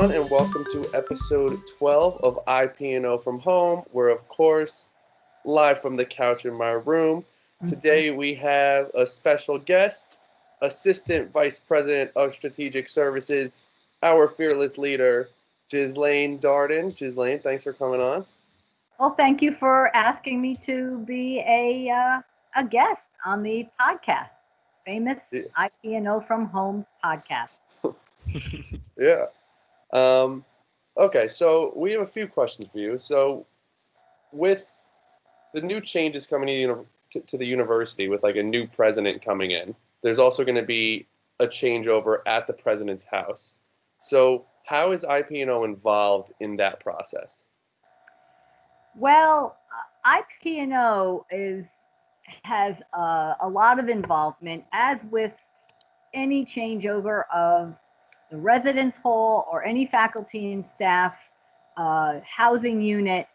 everyone, and welcome to episode 12 of IP&O from Home. We're, of course, live from the couch in my room. Today we have a special guest, Assistant Vice President of Strategic Services, our fearless leader, Ghislaine Darden. Ghislaine, thanks for coming on. Well, thank you for asking me to be a guest on the podcast, famous IP&O from Home podcast. Yeah. Okay, so we have a few questions for you. So with the new changes coming to the university, with like a new president coming in, there's also going to be a changeover at the president's house. So how is IP&O involved in that process? Well, IP&O has a lot of involvement, as with any changeover of the residence hall or any faculty and staff housing unit.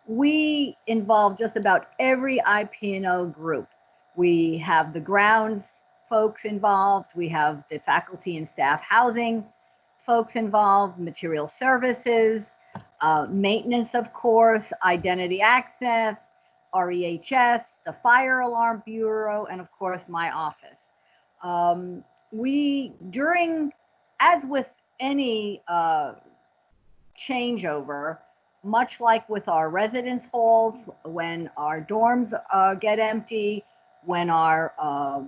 We involve just about every IP&O group. We have the grounds folks involved, we have the faculty and staff housing folks involved, material services, maintenance, of course, identity access, REHS, the Fire Alarm Bureau, and of course my office. As with any changeover, much like with our residence halls, when our dorms get empty, when our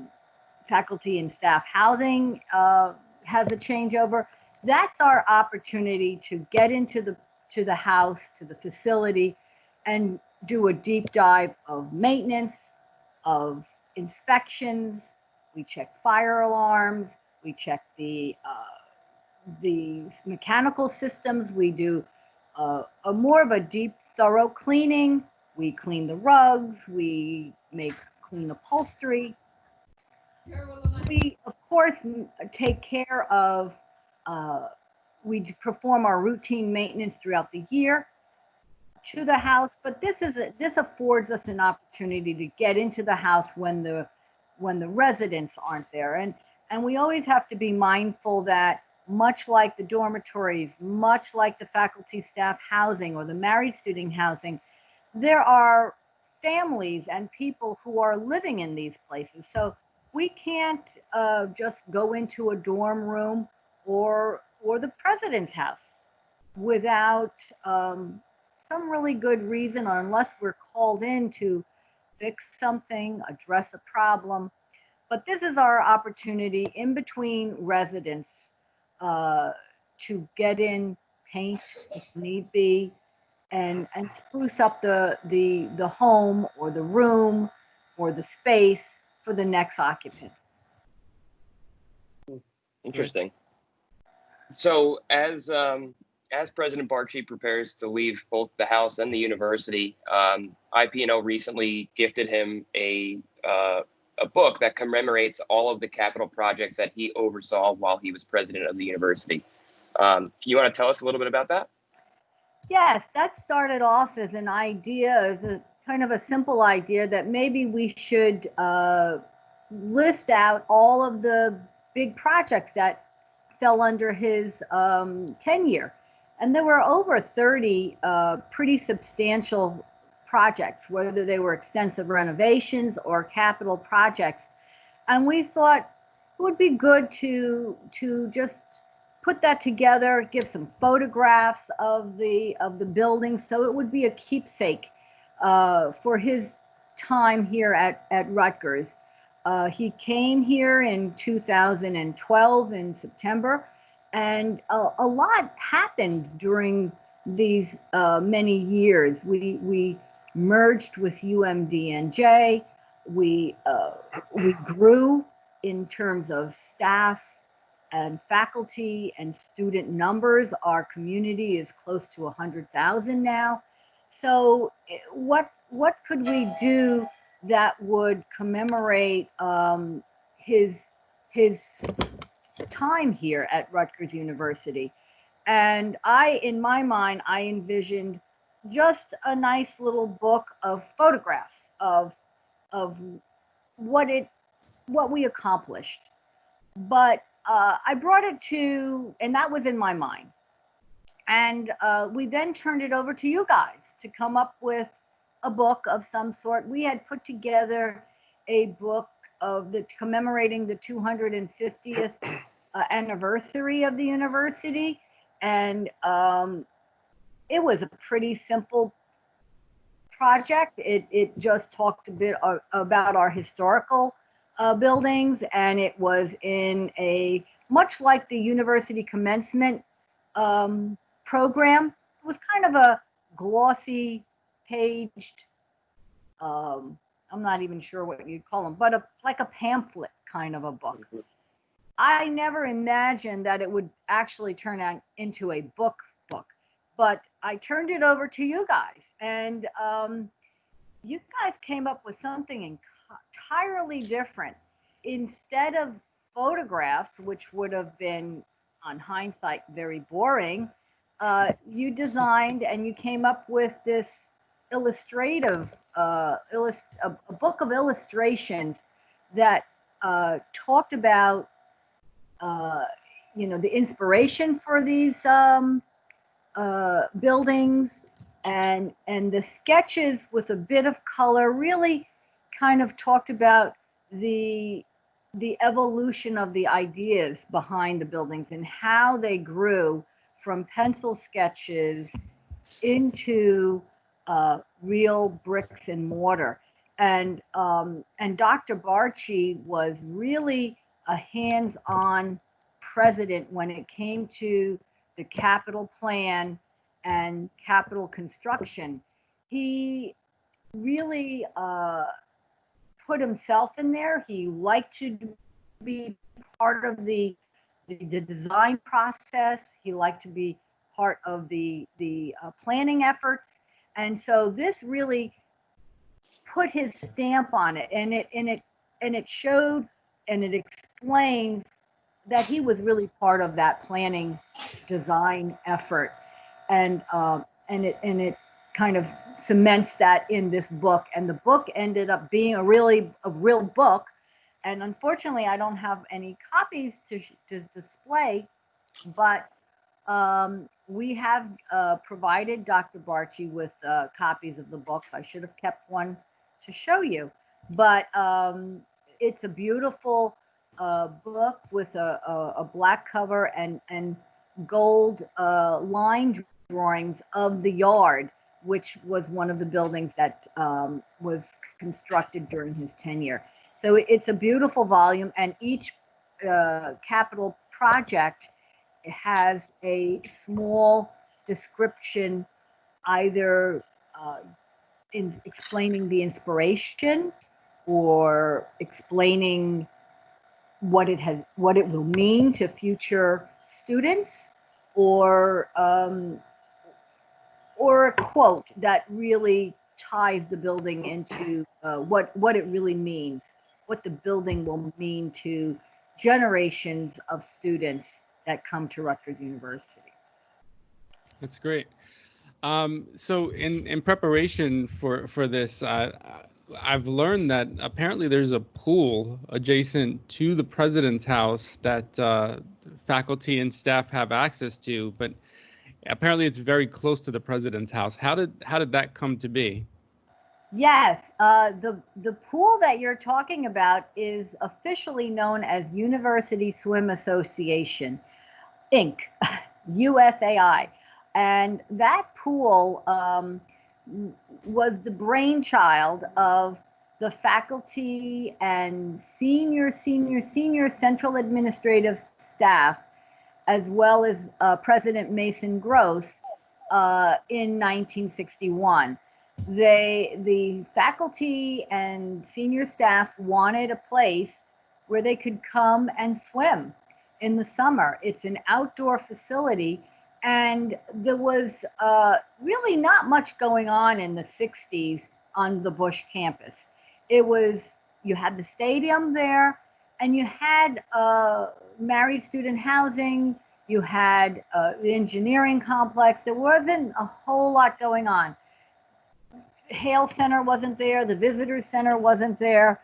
faculty and staff housing has a changeover, that's our opportunity to get into the house, to the facility, and do a deep dive of maintenance, of inspections. We check fire alarms, we check the mechanical systems. We do more of a deep, thorough cleaning. We clean the rugs. We make clean upholstery. We, of course, take care of, we perform our routine maintenance throughout the year to the house, but this affords us an opportunity to get into the house when the residents aren't there. And we always have to be mindful that, much like the dormitories, much like the faculty staff housing or the married student housing, there are families and people who are living in these places. So we can't just go into a dorm room or the president's house without some really good reason, or unless we're called in to fix something, address a problem. But this is our opportunity in between residents to get in, paint if need be, and spruce up the home or the room or the space for the next occupant. Interesting. So as President Barchi prepares to leave both the House and the university, IP&O recently gifted him a book that commemorates all of the capital projects that he oversaw while he was president of the university. You want to tell us a little bit about that? Yes, that started off as an idea, as a kind of a simple idea that maybe we should list out all of the big projects that fell under his tenure. And there were over 30 pretty substantial projects, whether they were extensive renovations or capital projects. And we thought it would be good to just put that together, give some photographs of the building, so it would be a keepsake for his time here at Rutgers. He came here in 2012 in September, and a lot happened during these many years. We merged with UMDNJ. We grew in terms of staff and faculty and student numbers. Our community is close to 100,000 now. So what could we do that would commemorate his time here at Rutgers University? And in my mind, I envisioned just a nice little book of photographs of what we accomplished. But I brought it to, and that was in my mind. And we then turned it over to you guys to come up with a book of some sort. We had put together a book of the commemorating the 250th anniversary of the university, and it was a pretty simple project. It just talked a bit about our historical buildings, and it was in a much like the university commencement program. It was kind of a glossy paged, I'm not even sure what you'd call them, but like a pamphlet kind of a book. I never imagined that it would actually turn out into a book, but I turned it over to you guys, and you guys came up with something entirely different. Instead of photographs, which would have been, on hindsight, very boring, you designed and you came up with this illustrative, a book of illustrations that talked about, the inspiration for these buildings, and the sketches with a bit of color really kind of talked about the evolution of the ideas behind the buildings and how they grew from pencil sketches into real bricks and mortar. And Dr. Barchi was really a hands-on president when it came to the capital plan and capital construction. He really put himself in there. He liked to be part of the design process. He liked to be part of the planning efforts, and so this really put his stamp on it, and it showed and it explains that he was really part of that planning design effort, and it kind of cements that in this book. And the book ended up being a real book. And unfortunately, I don't have any copies to display, but we have provided Dr. Barchi with copies of the books. I should have kept one to show you, but it's a beautiful book with a black cover and gold line drawings of the yard, which was one of the buildings that was constructed during his tenure. So it's a beautiful volume, and each capital project has a small description, either in explaining the inspiration or explaining what it will mean to future students, or a quote that really ties the building into what it really means, what the building will mean to generations of students that come to Rutgers University. That's great. So in preparation for this, I've learned that apparently there's a pool adjacent to the president's house that faculty and staff have access to, but apparently it's very close to the president's house. How did that come to be? Yes, the pool that you're talking about is officially known as University Swim Association, Inc., USAI. And that pool was the brainchild of the faculty and senior central administrative staff, as well as President Mason Gross in 1961. The faculty and senior staff wanted a place where they could come and swim in the summer. It's an outdoor facility, and there was really not much going on in the 60s on the Bush campus. You had the stadium there, and you had married student housing, you had the engineering complex. There wasn't a whole lot going on. Hale Center wasn't there, the Visitors Center wasn't there.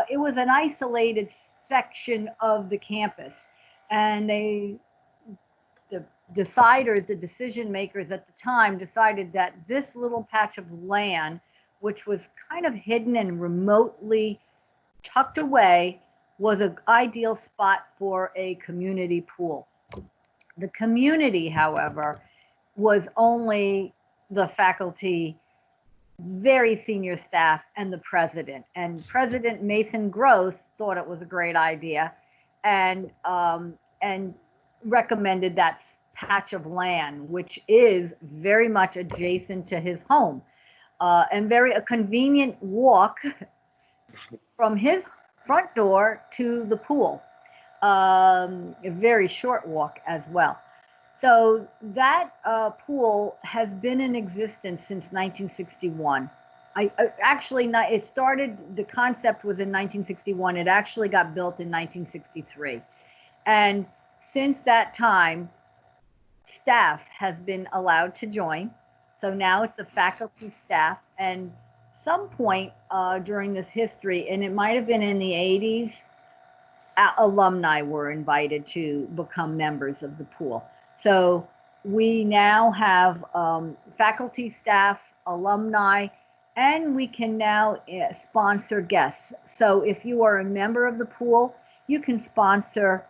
It was an isolated section of the campus, and they deciders, the decision makers at the time, decided that this little patch of land, which was kind of hidden and remotely tucked away, was an ideal spot for a community pool. The community, however, was only the faculty, very senior staff, and the president. And President Mason Gross thought it was a great idea, and recommended that patch of land, which is very much adjacent to his home, and a convenient walk from his front door to the pool. A very short walk as well. So that pool has been in existence since 1961. It started, the concept was in 1961. It actually got built in 1963. And since that time, staff has been allowed to join. So now it's the faculty, staff, and some point during this history, and it might have been in the 80s, alumni were invited to become members of the pool. So we now have faculty, staff, alumni, and we can now sponsor guests. So if you are a member of the pool, you can sponsor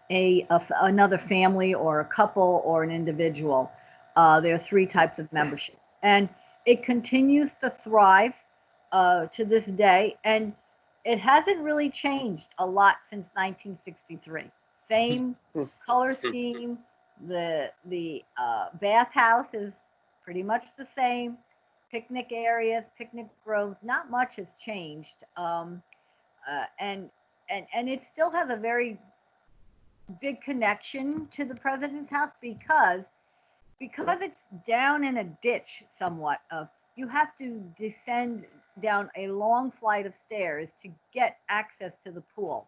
another family or a couple or an individual. There are 3 types of memberships, and it continues to thrive to this day, and it hasn't really changed a lot since 1963. Same color scheme. The bathhouse is pretty much the same. Picnic areas, picnic groves, not much has changed, and it still has a very big connection to the president's house because it's down in a ditch somewhat. You have to descend down a long flight of stairs to get access to the pool.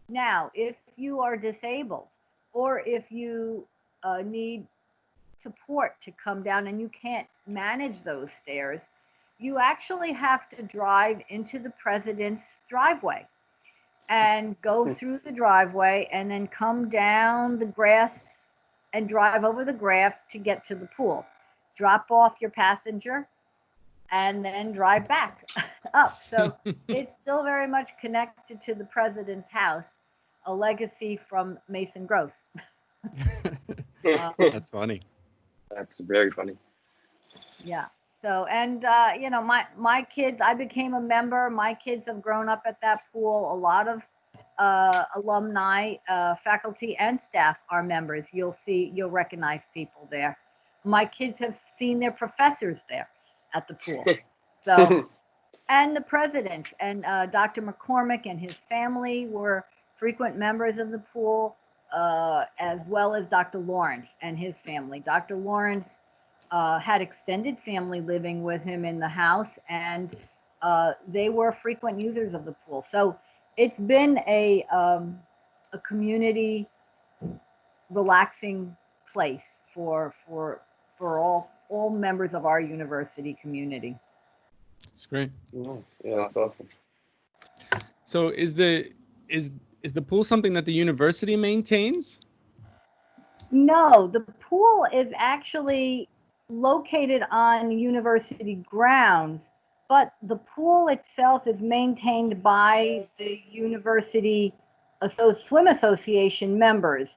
Now, if you are disabled or if you need support to come down and you can't manage those stairs, you actually have to drive into the president's driveway and go through the driveway and then come down the grass and drive over the grass to get to the pool. Drop off your passenger and then drive back up. So it's still very much connected to the president's house, a legacy from Mason Gross. That's funny. That's very funny. Yeah. So, and my kids, I became a member. My kids have grown up at that pool. A lot of alumni, faculty, and staff are members. You'll recognize people there. My kids have seen their professors there at the pool. So, and the president and Dr. McCormick and his family were frequent members of the pool, as well as Dr. Lawrence and his family. Dr. Lawrence had extended family living with him in the house, and they were frequent users of the pool. So it's been a community relaxing place for all members of our university community. It's great. Yeah, that's awesome. So is the pool something that the university maintains? No, the pool is actually located on university grounds, but the pool itself is maintained by the university swim association members.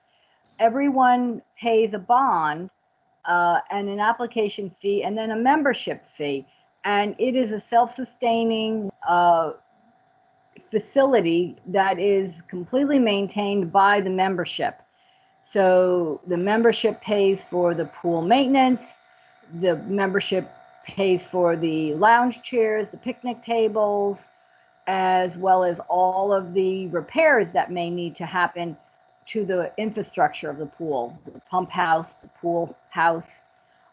Everyone pays a bond and an application fee and then a membership fee. And it is a self-sustaining facility that is completely maintained by the membership. So the membership pays for the pool maintenance, the membership pays for the lounge chairs, the picnic tables, as well as all of the repairs that may need to happen to the infrastructure of the pool, the pump house, the pool house.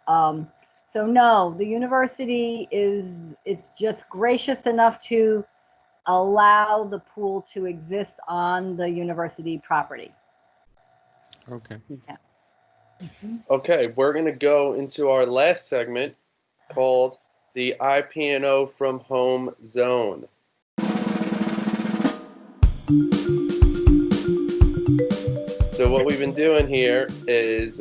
So no, the university it's just gracious enough to allow the pool to exist on the university property. Okay. Yeah. Okay, we're going to go into our last segment called the IP&O from Home Zone. So what we've been doing here is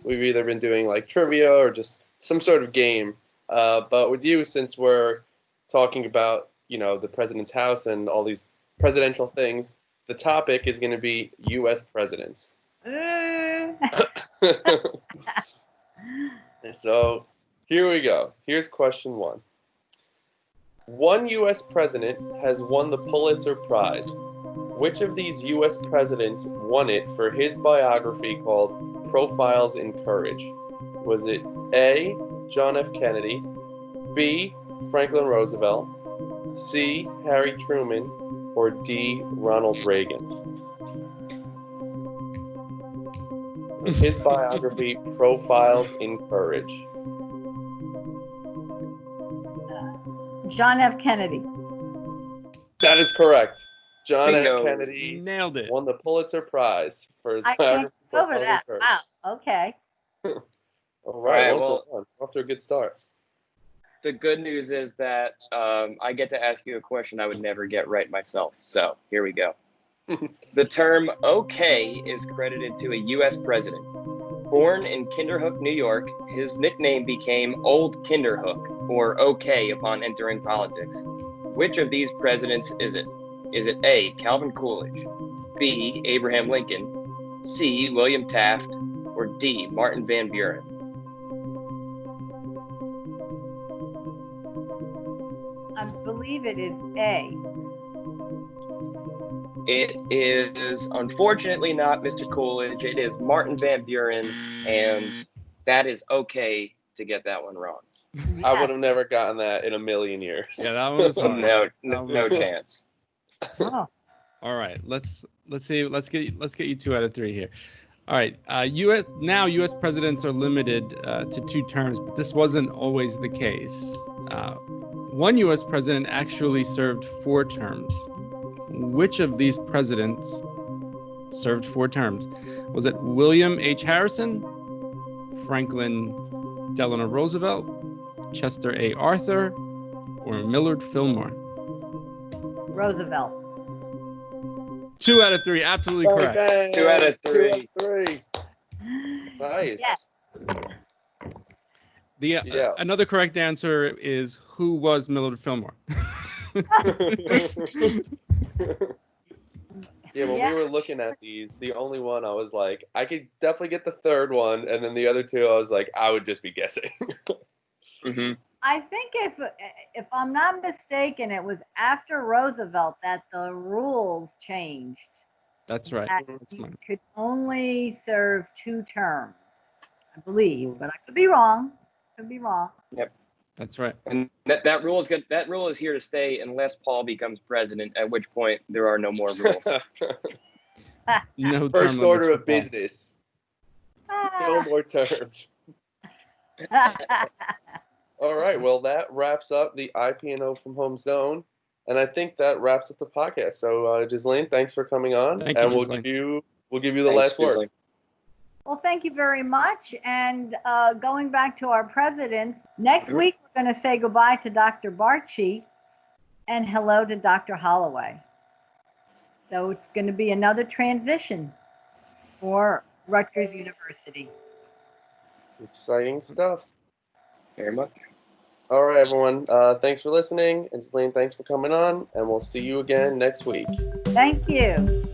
we've either been doing like trivia or just some sort of game. But with you, since we're talking about, the president's house and all these presidential things, the topic is going to be U.S. presidents. So here we go. Here's question 1. One U.S. president has won the Pulitzer Prize. Which of these U.S. presidents won it for his biography called Profiles in Courage? Was it A, John F. Kennedy, B, Franklin Roosevelt, C, Harry Truman, or D, Ronald Reagan? His biography, Profiles in Courage. John F. Kennedy. That is correct. John F. Bingo. Kennedy Nailed it. won the Pulitzer Prize for his I can't biography, get over Profiles in that. Courage. Wow. Okay. All right, All right, well, off to a good start. The good news is that I get to ask you a question I would never get right myself. So here we go. The term "okay" is credited to a U.S. president. Born in Kinderhook, New York, his nickname became Old Kinderhook, or OK, upon entering politics. Which of these presidents is it? Is it A, Calvin Coolidge, B, Abraham Lincoln, C, William Taft, or D, Martin Van Buren? I believe it is A. It is unfortunately not Mr. Coolidge. It is Martin Van Buren, and that is okay to get that one wrong. I would have never gotten that in a million years. Yeah, that one was hard. No chance. Oh. All right, let's see. Let's get you 2 out of 3 here. All right, U.S. presidents are limited to 2 terms, but this wasn't always the case. One U.S. president actually served 4 terms. Which of these presidents served 4 terms? Was it William H. Harrison, Franklin Delano Roosevelt, Chester A. Arthur, or Millard Fillmore? Roosevelt. 2 out of 3, absolutely correct. Okay. 2 out of 3. 2 out of 3. Nice. Yes. Another correct answer is who was Millard Fillmore? Yeah, when we were looking at these, the only one I was like, I could definitely get the third one, and then the other 2, I was like, I would just be guessing. Mm-hmm. I think if I'm not mistaken, it was after Roosevelt that the rules changed. That's right. That That's you mine. could only serve 2 terms, I believe, but I could be wrong. That's right. And that rule is good. That rule is here to stay unless Paul becomes president, at which point there are no more rules. No First term order limits of for Paul. business. No more terms. All right, well, that wraps up the IP&O from Home Zone, and I think that wraps up the podcast. So, Ghislaine, thanks for coming on, Thank you, and we'll Ghislaine. give you the Thanks, last word. Ghislaine. Well, thank you very much. And going back to our presidents, next week we're going to say goodbye to Dr. Barchi and hello to Dr. Holloway. So it's going to be another transition for Rutgers University. Exciting stuff. Very much. All right, everyone. Thanks for listening, and Ghislaine, thanks for coming on, and we'll see you again next week. Thank you.